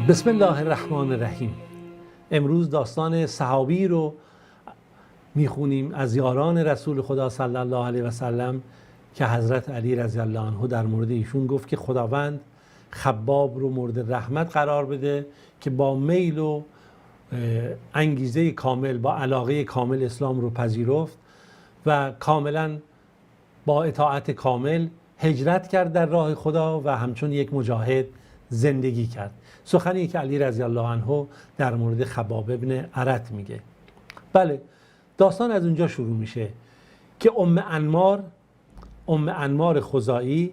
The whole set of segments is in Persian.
بسم الله الرحمن الرحیم. امروز داستان صحابی رو میخونیم از یاران رسول خدا صلی الله علیه و سلم که حضرت علی رضی الله عنه در مورد ایشون گفت که خداوند خباب رو مورد رحمت قرار بده که با میل و انگیزه کامل، با علاقه کامل اسلام رو پذیرفت و کاملا با اطاعت کامل هجرت کرد در راه خدا و همچون یک مجاهد زندگی کرد. سخنی که علی رضی الله عنه در مورد خباب ابن ارت میگه. بله، داستان از اونجا شروع میشه که ام انمار خزاعی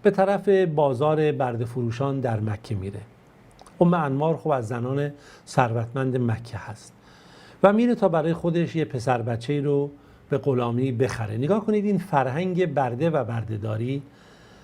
به طرف بازار برده فروشان در مکه میره. ام انمار خب از زنان ثروتمند مکه هست و میره تا برای خودش یه پسر بچه‌ای رو به غلامی بخره. نگاه کنید، این فرهنگ برده و بردهداری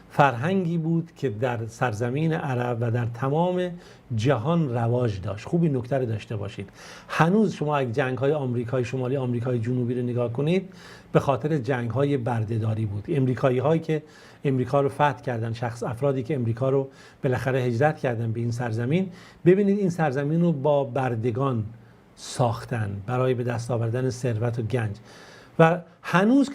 فرهنگی بود که در سرزمین عرب و در تمام جهان رواج داشت. خوب این نکته رو داشته باشید. هنوز شما اگه جنگ‌های آمریکای شمالی، آمریکای جنوبی رو نگاه کنید، به خاطر جنگ‌های بردهداری بود. امریکایی‌هایی که امریکا رو فتح کردن، افرادی که امریکا رو بالاخره هجرت کردن به این سرزمین، ببینید این سرزمین رو با بردگان ساختن برای به دست آوردن ثروت و گنج. و هنوز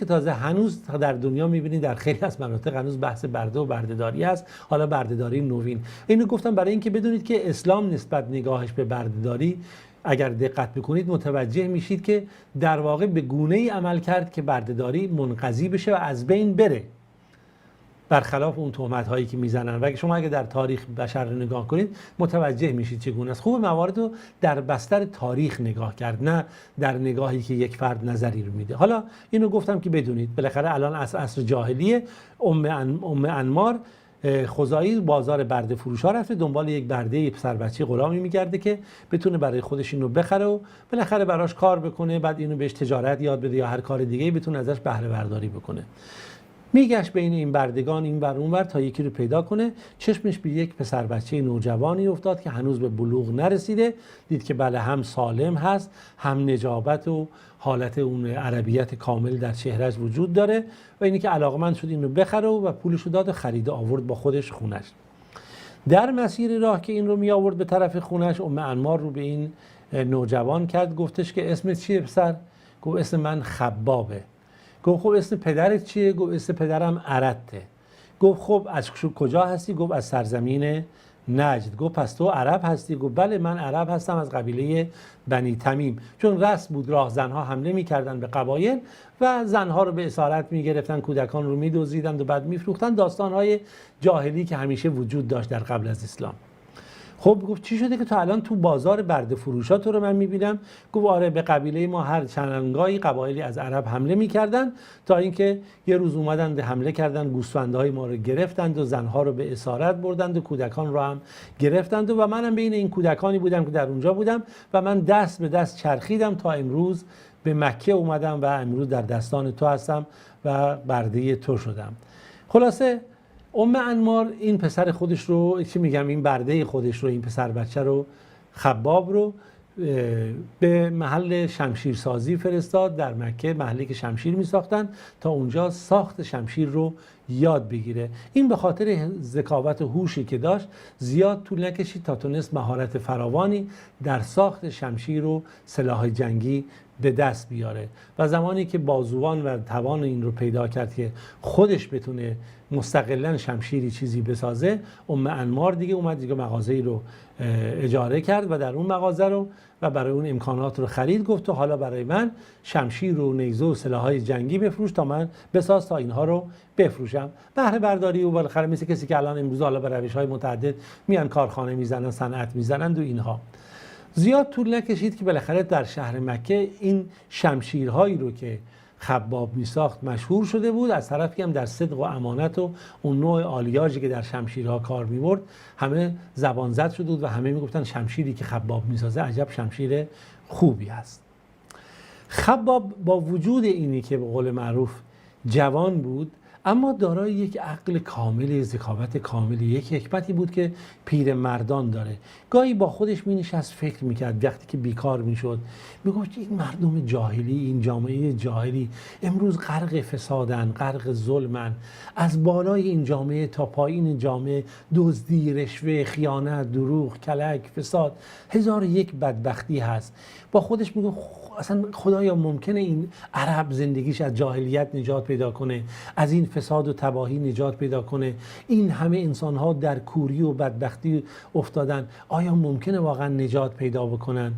در دنیا میبینید در خیلی از مناطق هنوز بحث برده و بردهداری است، حالا بردهداری نوین. اینو گفتم برای اینکه بدونید که اسلام نسبت نگاهش به بردهداری اگر دقت بکنید متوجه میشید که در واقع به گونه‌ای عمل کرد که بردهداری منقضی بشه و از بین بره، برخلاف اون تهمت هایی که میزنن. و شما اگه در تاریخ بشر رو نگاه کنید متوجه میشید چگونه است. خوب موارد رو در بستر تاریخ نگاه کرد، نه در نگاهی که یک فرد نظری رو میده. حالا اینو گفتم که بدونید بالاخره الان عصر جاهلیه. ام انمار خزاعی بازار برده فروشا رفته، دنبال یک برده پسر بچه غلامی میگرده که بتونه برای خودش اینو بخره و بالاخره براش کار بکنه، بعد اینو بهش تجارت یاد بده یا هر کار دیگه‌ای بتونه ازش بهره برداری بکنه. میگشت بین این بردگان این ور اون ور تا یکی رو پیدا کنه. چشمش به یک پسر بچه نوجوانی افتاد که هنوز به بلوغ نرسیده. دید که بله، هم سالم هست، هم نجابت و حالت اون عربیت کامل در چهرهش وجود داره و اینی که علاقمند شد اینو بخره و پولش رو داد و خرید و آورد با خودش خونش. در مسیر راه که این رو می آورد به طرف خونش، ام انمار رو به این نوجوان کرد، گفتش که اسمت چیه پسر؟ گفت اسم من خبابه. گفت خب اسم پدرت چیه؟ گفت اسم پدرم ارته. گفت خب از کجا هستی؟ گفت از سرزمین نجد. گفت پس تو عرب هستی؟ گفت بله من عرب هستم، از قبیله بنی تمیم. چون رسم بود راهزنها حمله میکردن به قبایل و زنها رو به اسارت میگرفتن، کودکان رو میدزدیدند و بعد میفروختن. داستانهای جاهلی که همیشه وجود داشت در قبل از اسلام. خب گفت چی شده که تو الان تو بازار برده فروشا تو رو من میبینم؟ گفت آره، به قبیله ما هر چندگاهی قبایلی از عرب حمله میکردن تا اینکه یه روز اومدن حمله کردن، گوسفندهای ما رو گرفتند و زنها رو به اسارت بردند و کودکان رو هم گرفتند و منم بین این کودکانی بودم که در اونجا بودم و من دست به دست چرخیدم تا امروز به مکه اومدم و امروز در دستان تو هستم و برده تو شدم. خلاصه ام انمار این پسر خودش رو، این برده خودش رو، این پسر بچه رو، خباب رو به محل شمشیرسازی فرستاد در مکه، محلی که شمشیر می ساختن، تا اونجا ساخت شمشیر رو یاد بگیره. این به خاطر ذکاوت و هوشی که داشت زیاد طول نکشید تا تونست مهارت فراوانی در ساخت شمشیر و سلاح جنگی به دست بیاره و زمانی که بازوان و توان این رو پیدا کرد که خودش بتونه مستقلاً شمشیری چیزی بسازه، ام انمار دیگه اومد دیگه مغازه‌ای رو اجاره کرد و در اون مغازه رو و برای اون امکانات رو خرید. گفت تو حالا برای من شمشیر و نیزه و سلاح‌های جنگی بفروش تا من بساز تا اینها رو بفروشم. بهره برداری و بالاخره مثل کسی که الان امروز حالا به روش‌های متعدد میان کارخانه میزنن، صنعت میزنن و اینها. زیاد طول نکشید که بالاخره در شهر مکه این شمشیرهایی رو که خباب میساخت مشهور شده بود. از طرفی هم در صدق و امانت و اون نوع آلیاژی که در شمشیرها کار میبرد همه زبان زد شده بود و همه میگفتن شمشیری که خباب میسازه عجب شمشیر خوبی است. خباب با وجود اینی که به قول معروف جوان بود، اما دارای یک عقل کامل، ذکاوت کاملی، یک حکمتی بود که پیر مردان داره. گاهی با خودش می نشست فکر میکرد وقتی که بیکار میشد، میگفت این مردم جاهلی، این جامعه جاهلی امروز غرق فسادن، غرق ظلمن، از بالای این جامعه تا پایین جامعه دزدی، رشوه، خیانت، دروغ، کلک، فساد، هزار یک بدبختی هست. با خودش میگه اصلا خدایا ممکنه این عرب زندگیش از جاهلیت نجات پیدا کنه، از این فساد و تباهی نجات پیدا کنه، این همه انسان‌ها در کوری و بدبختی افتادن، آیا ممکنه واقعا نجات پیدا بکنن؟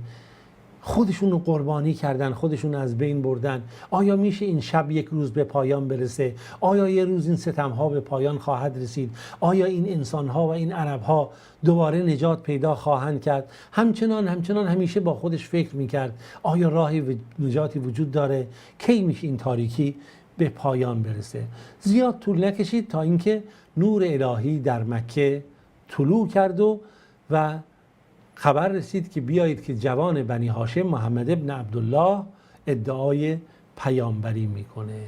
خودشون رو قربانی کردن، خودشون رو از بین بردن. آیا میشه این شب یک روز به پایان برسه؟ آیا یه روز این ستم‌ها به پایان خواهد رسید؟ آیا این انسان‌ها و این عرب‌ها دوباره نجات پیدا خواهند کرد؟ همچنان همیشه با خودش فکر میکرد آیا راه نجاتی وجود داره؟ کی میشه این تاریکی به پایان برسه؟ زیاد طول نکشید تا اینکه نور الهی در مکه طلوع کرد و خبر رسید که بیایید که جوان بنی هاشم محمد ابن عبدالله ادعای پیامبری میکنه.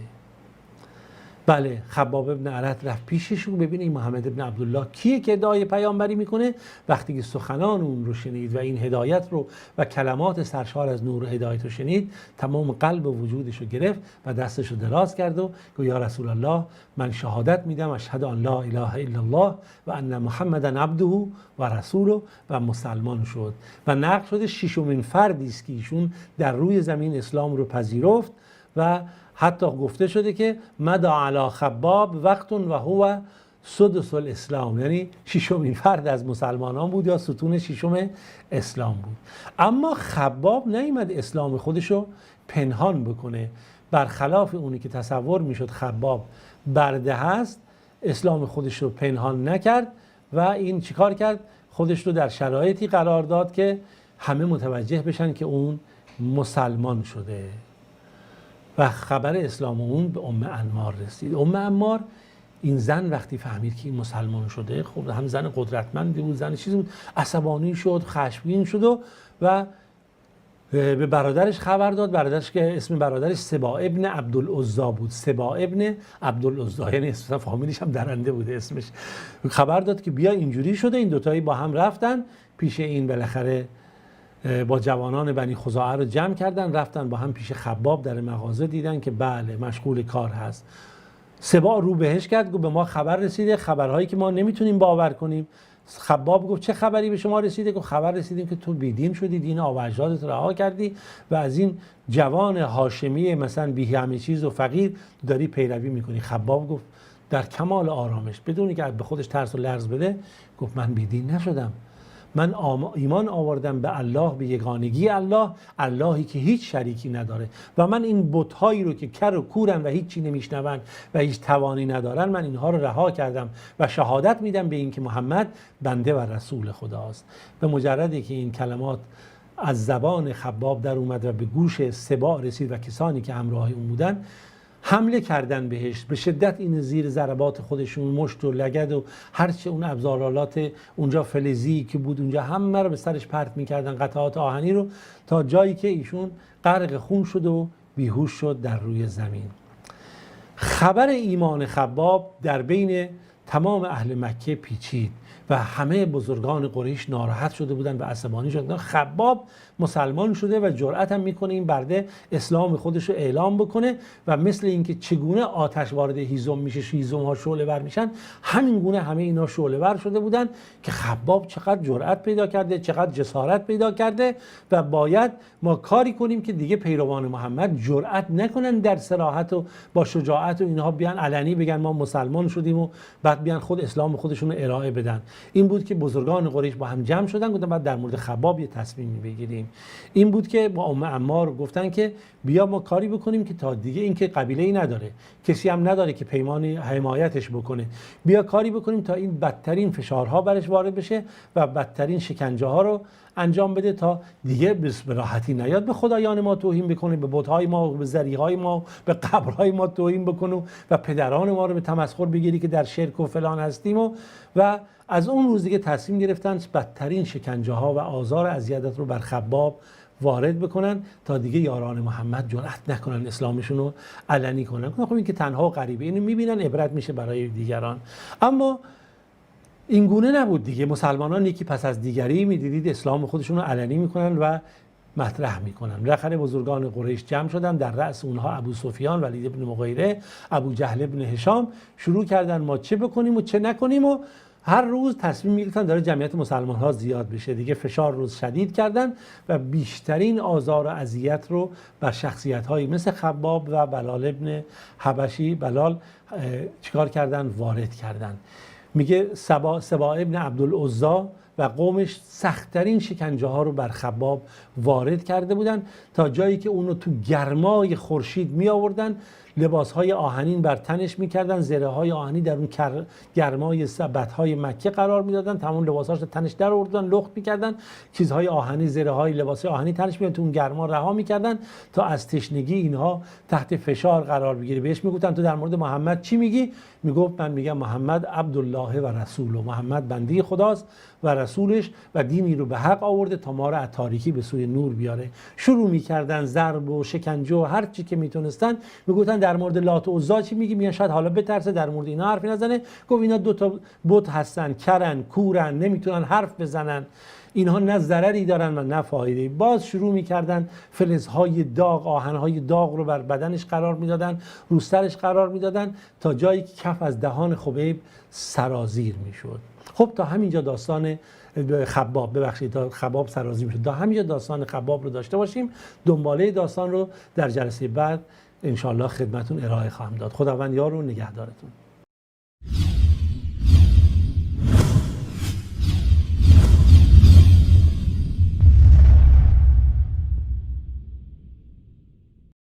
بله، خباب ابن ارط رفت پیشش و ببینید محمد ابن عبدالله کیه که ادعای پیامبری میکنه. وقتی که سخنان اون رو شنید و این هدایت رو و کلمات سرشار از نور و هدایت رو شنید، تمام قلب و وجودش رو گرفت و دستش رو دراز کرد و گفت یا رسول الله، من شهادت میدم اشهد ان لا اله الا الله و ان محمدا عبده و رسوله، و مسلمان شد و نقل شده ششمین فردی است که ایشون در روی زمین اسلام رو پذیرفت و حتی گفته شده که مدا علی خباب وقت و هو سدس الاسلام، یعنی ششمین فرد از مسلمانان بود یا ستون ششم اسلام بود. اما خباب نیامد اسلام خودشو پنهان بکنه، برخلاف اونی که تصور میشد خباب برده هست، اسلام خودش رو پنهان نکرد و این چیکار کرد؟ خودش رو در شرایطی قرار داد که همه متوجه بشن که اون مسلمان شده و خبر اسلام اون به ام انمار رسید. ام انمار این زن وقتی فهمید که این مسلمان شده، خب هم زن قدرتمندی بود، زن چیزی بود، عصبانی شد، خشمگین شد و به برادرش خبر داد. برادرش که اسم برادرش سبا ابن عبدالعزا بود، سبا ابن عبدالعزا، یعنی اسم فامیلیش هم درنده بوده اسمش. خبر داد که بیا اینجوری شده. این دوتایی با هم رفتن پیش این، بالاخره با جوانان بنی خزاعه رو جمع کردن، رفتن با هم پیش خباب در مغازه، دیدن که بله مشغول کار هست. سبا رو بهش کرد، گفت به ما خبر رسیده، خبرهایی که ما نمیتونیم باور کنیم. خباب گفت چه خبری به شما رسیده؟ گفت خبر رسیدیم که تو بیدین شدی، دین آب و اجدادت رها کردی و از این جوان هاشمی مثلا بی همه چیز و فقیر داری پیروی میکنی. خباب گفت در کمال آرامش بدونی که به خودش ترس و لرز بده، گفت من بیدین نشدم، من ایمان آوردم به الله، به یگانگی الله، اللهی که هیچ شریکی نداره و من این بت‌هایی رو که کر و کورن و هیچی نمیشنون و هیچ توانی ندارن، من اینها رو رها کردم و شهادت میدم به این که محمد بنده و رسول خداست. به مجردی که این کلمات از زبان خباب در اومد و به گوش سبا رسید و کسانی که همراه اون بودن، حمله کردن بهش به شدت. این زیر ضربات خودشون مشت و لگد و هرچه اون ابزارالات اونجا فلزی که بود اونجا همه رو به سرش پرت میکردن، قطعات آهنی رو، تا جایی که ایشون غرق خون شد و بیهوش شد در روی زمین. خبر ایمان خباب در بین تمام اهل مکه پیچید و همه بزرگان قریش ناراحت شده بودن و عصبانی شدن. خباب مسلمان شده و جرأت هم میکنه این برده اسلام خودش رو اعلام بکنه و مثل اینکه چگونه آتش وارد هیزم میشه، هیزم ها شعله ور میشن، همین گونه همه اینا شعله ور شده بودن که خباب چقدر جرأت پیدا کرده، چقدر جسارت پیدا کرده و باید ما کاری کنیم که دیگه پیروان محمد جرأت نکنن در صراحت و با شجاعت و اینها بیان علنی بگن ما مسلمان شدیم و بعد بیان خود اسلام خودشون رو ارائه بدن. این بود که بزرگان قریش با هم جمع شدن، گفتن بعد در مورد خباب یه تصمیمی بگیریم. این بود که با ام عمار گفتن که بیا ما کاری بکنیم که تا دیگه این که قبیله‌ای نداره، کسی هم نداره که پیمان حمایتش بکنه، بیا کاری بکنیم تا این بدترین فشارها برش وارد بشه و بدترین شکنجه ها رو انجام بده تا دیگه به راحتی نیاد به خدایان ما توهین بکنه، به بت‌های ما، به ذریهای ما، به قبرهای ما توهین بکنه و پدران ما رو به تمسخر بگیری که در شرک و فلان هستیم و از اون روز دیگه تصمیم گرفتن بدترین شکنجه ها و آزار و اذیت رو بر خباب وارد بکنن تا دیگه یاران محمد جرأت نکنن اسلامشون رو علنی کنن. خب این که تنها و غریبه، اینو میبینن عبرت میشه برای دیگران. اما این گونه نبود دیگه. مسلمانان یکی پس از دیگری میدیدید اسلام خودشون رو علنی میکنن و مطرح میکنن. بالاخره بزرگان قریش جمع شدن، در رأس اونها ابو سفیان، ولید بن مغیره، ابو جهل بن هشام، شروع کردن ما چه بکنیم و چه نکنیم و هر روز تصمیم میگرفتن داره جمعیت مسلمان ها زیاد بشه دیگه. فشار روز شدید کردن و بیشترین آزار و اذیت رو بر شخصیت هایی مثل خباب و بلال ابن حبشی، بلال چیکار کردن؟ وارد کردن. میگه سبا ابن عبدالعزا و قومش سخت‌ترین شکنجه ها رو بر خباب وارد کرده بودن، تا جایی که اونو تو گرمای خورشید می آوردن، لباسهای آهنین بر تنش میکردن، زره های آهنی در اون گرمای سبدهای مکه قرار میدادن، تمام لباساش تنش در آوردن، لخت میکردن، چیزهای آهنی، زره های لباس آهنی تنش میکردن، تو اون گرما رها میکردن تا از تشنگی اینها تحت فشار قرار بگیره. بهش میگفتن تو در مورد محمد چی میگی؟ میگفت من میگم محمد عبدالله و رسوله، محمد بنده خداست و رسولش و دینی رو به حق آورده تا ما رو از تاریکی به سوی نور بیاره. شروع میکردن ضرب و شکنجه و هر چی که میتونستن. میگفتن در مورد لات و عزا چی میگی؟ میگن شاید حالا بترسه در مورد اینا حرفی نزنه. گفت اینا دو تا بت هستن، کرن، کورن، نمیتونن حرف بزنن، اینها نه ضرری دارن و نه فایده. باز شروع میکردن فلزهای داغ، آهنهای داغ رو بر بدنش قرار میدادن، رو سرش قرار میدادن، تا جایی که کف از دهان خبیب سرازیر میشد. خب تا همینجا داستان تا خباب سرازیر میشد. تا همینجا داستان خباب رو داشته باشیم. دنباله داستان رو در جلسه بعد انشاءالله خدمتون ارائه خواهم داد. خداوند یار و نگهدارتون.